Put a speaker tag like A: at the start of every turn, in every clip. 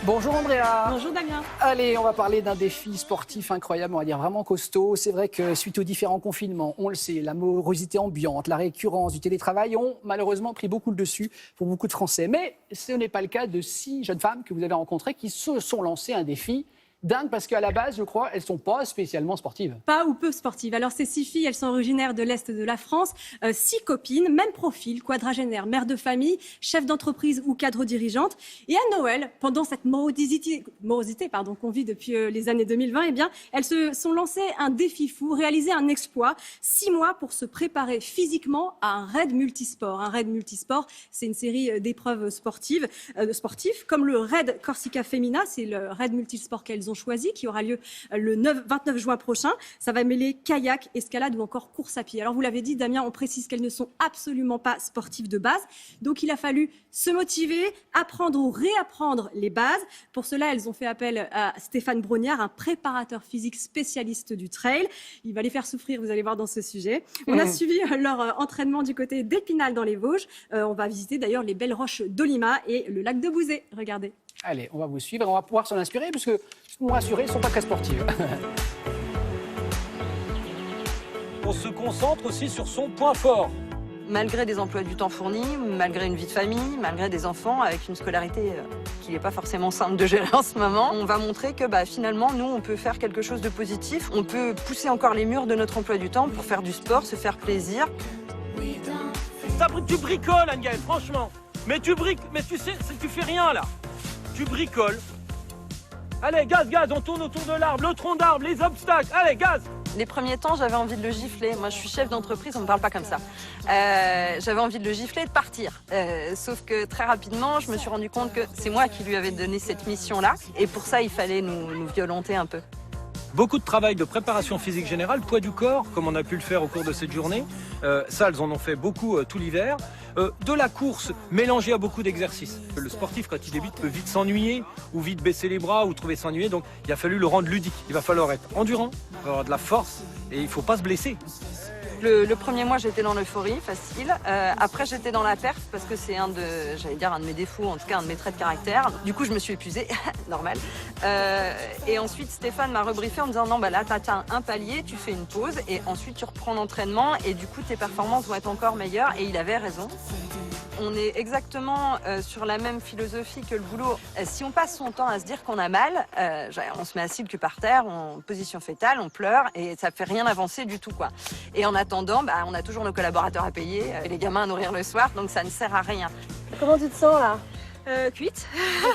A: Bonjour Andrea.
B: Bonjour Damien.
A: Allez, on va parler d'un défi sportif incroyable, on va dire vraiment costaud. C'est vrai que suite aux différents confinements, on le sait, la morosité ambiante, la récurrence du télétravail ont malheureusement pris beaucoup le dessus pour beaucoup de Français. Mais ce n'est pas le cas de 6 jeunes femmes que vous avez rencontrées qui se sont lancées un défi dingue parce qu'à la base, je crois, elles ne sont pas spécialement sportives.
B: Pas ou peu sportives. Alors ces 6 filles, elles sont originaires de l'Est de la France. 6 copines, même profil, quadragénaires, mères de famille, chefs d'entreprise ou cadres dirigeantes. Et à Noël, pendant cette morosité qu'on vit depuis les années 2020, eh bien, elles se sont lancées un défi fou, réalisé un exploit. 6 mois pour se préparer physiquement à un raid multisport. Un raid multisport, c'est une série d'épreuves sportives, comme le raid Corsica Femina, c'est le raid multisport qu'elles ont choisi, qui aura lieu le 29 juin prochain. Ça va mêler kayak, escalade ou encore course à pied. Alors vous l'avez dit Damien, on précise qu'elles ne sont absolument pas sportives de base. Donc il a fallu se motiver, apprendre ou réapprendre les bases. Pour cela, elles ont fait appel à Stéphane Brognard, un préparateur physique spécialiste du trail. Il va les faire souffrir, vous allez voir dans ce sujet. On a suivi leur entraînement du côté d'Épinal dans les Vosges. On va visiter d'ailleurs les belles roches d'Olima et le lac de Bouzet. Regardez.
A: Allez, on va vous suivre, on va pouvoir s'en inspirer parce que, pour nous rassurer, elles ne sont pas très sportives.
C: On se concentre aussi sur son point fort.
D: Malgré des emplois du temps fournis, malgré une vie de famille, malgré des enfants avec une scolarité qui n'est pas forcément simple de gérer en ce moment, on va montrer que finalement, nous, on peut faire quelque chose de positif. On peut pousser encore les murs de notre emploi du temps pour faire du sport, se faire plaisir.
C: Tu bricoles, Angel, franchement. Mais tu sais, tu fais rien là. Tu bricoles. Allez, gaz, on tourne autour de l'arbre, le tronc d'arbre, les obstacles. Allez, gaz.
D: Les premiers temps, j'avais envie de le gifler. Moi, je suis chef d'entreprise, on ne me parle pas comme ça. J'avais envie de le gifler et de partir. Sauf que très rapidement, je me suis rendu compte que c'est moi qui lui avais donné cette mission-là. Et pour ça, il fallait nous violenter un peu.
C: Beaucoup de travail de préparation physique générale, poids du corps, comme on a pu le faire au cours de cette journée. Ça, elles en ont fait beaucoup tout l'hiver. De la course mélangée à beaucoup d'exercices. Le sportif, quand il débute, peut vite s'ennuyer ou vite baisser les bras ou trouver s'ennuyer. Donc, il a fallu le rendre ludique. Il va falloir être endurant, il va avoir de la force et il ne faut pas se blesser.
D: Le premier mois, j'étais dans l'euphorie, facile. Après, j'étais dans la perf parce que c'est un de mes défauts, en tout cas un de mes traits de caractère. Du coup, je me suis épuisée, normal. Et ensuite, Stéphane m'a rebriefé en me disant non, là, t'as un palier, tu fais une pause et ensuite tu reprends l'entraînement et du coup, tes performances vont être encore meilleures. Et il avait raison. On est exactement sur la même philosophie que le boulot. Si on passe son temps à se dire qu'on a mal, on se met assis le cul par terre, en position fétale, on pleure et ça ne fait rien avancer du tout, quoi. Et en attendant, on a toujours nos collaborateurs à payer, et les gamins à nourrir le soir, donc ça ne sert à rien.
E: Comment tu te sens là?
B: Cuite,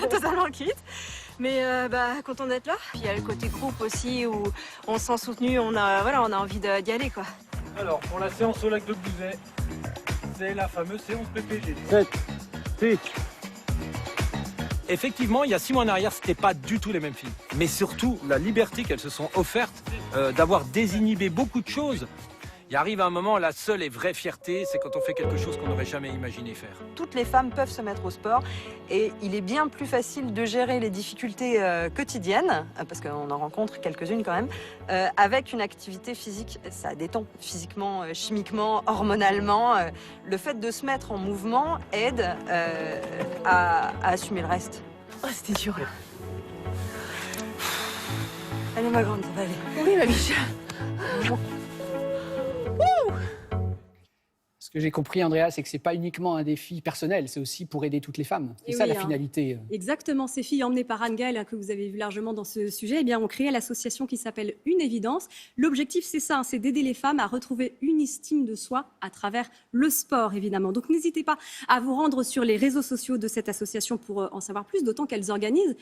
B: totalement cuite. Mais content d'être là.
E: Puis il y a le côté groupe aussi où on se sent soutenu, on a envie d'y aller quoi.
C: Alors, pour la séance au lac de Bouzet, c'est la fameuse séance PPG. 7, 6. Effectivement, il y a 6 mois en arrière, c'était pas du tout les mêmes filles. Mais surtout, la liberté qu'elles se sont offertes d'avoir désinhibé beaucoup de choses. Il arrive un moment, la seule et vraie fierté, c'est quand on fait quelque chose qu'on n'aurait jamais imaginé faire.
D: Toutes les femmes peuvent se mettre au sport et il est bien plus facile de gérer les difficultés quotidiennes, parce qu'on en rencontre quelques-unes quand même, avec une activité physique. Ça détend physiquement, chimiquement, hormonalement. Le fait de se mettre en mouvement aide à assumer le reste.
E: Oh, c'était dur là.
D: Allez ma grande, ça va aller.
E: Oui ma biche.
A: Ce que j'ai compris, Andrea, c'est que ce n'est pas uniquement un défi personnel, c'est aussi pour aider toutes les femmes. C'est ça la finalité.
B: Exactement. Ces filles emmenées par Anne-Gaëlle, que vous avez vu largement dans ce sujet, ont créé l'association qui s'appelle Une Évidence. L'objectif, c'est ça, c'est d'aider les femmes à retrouver une estime de soi à travers le sport, évidemment. Donc n'hésitez pas à vous rendre sur les réseaux sociaux de cette association pour en savoir plus, d'autant qu'elles organisent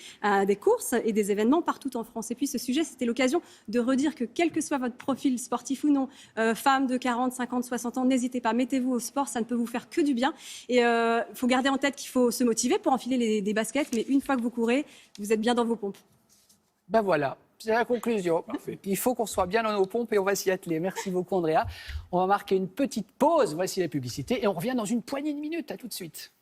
B: des courses et des événements partout en France. Et puis ce sujet, c'était l'occasion de redire que quel que soit votre profil sportif ou non, femme de 40, 50, 60 ans, n'hésitez pas, mettez-vous au sport, ça ne peut vous faire que du bien. Et il faut garder en tête qu'il faut se motiver pour enfiler des baskets, mais une fois que vous courez, vous êtes bien dans vos pompes.
A: Ben voilà, c'est la conclusion.
C: Parfait.
A: Il faut qu'on soit bien dans nos pompes et on va s'y atteler. Merci beaucoup Andrea. On va marquer une petite pause, voici la publicité et on revient dans une poignée de minutes. À tout de suite.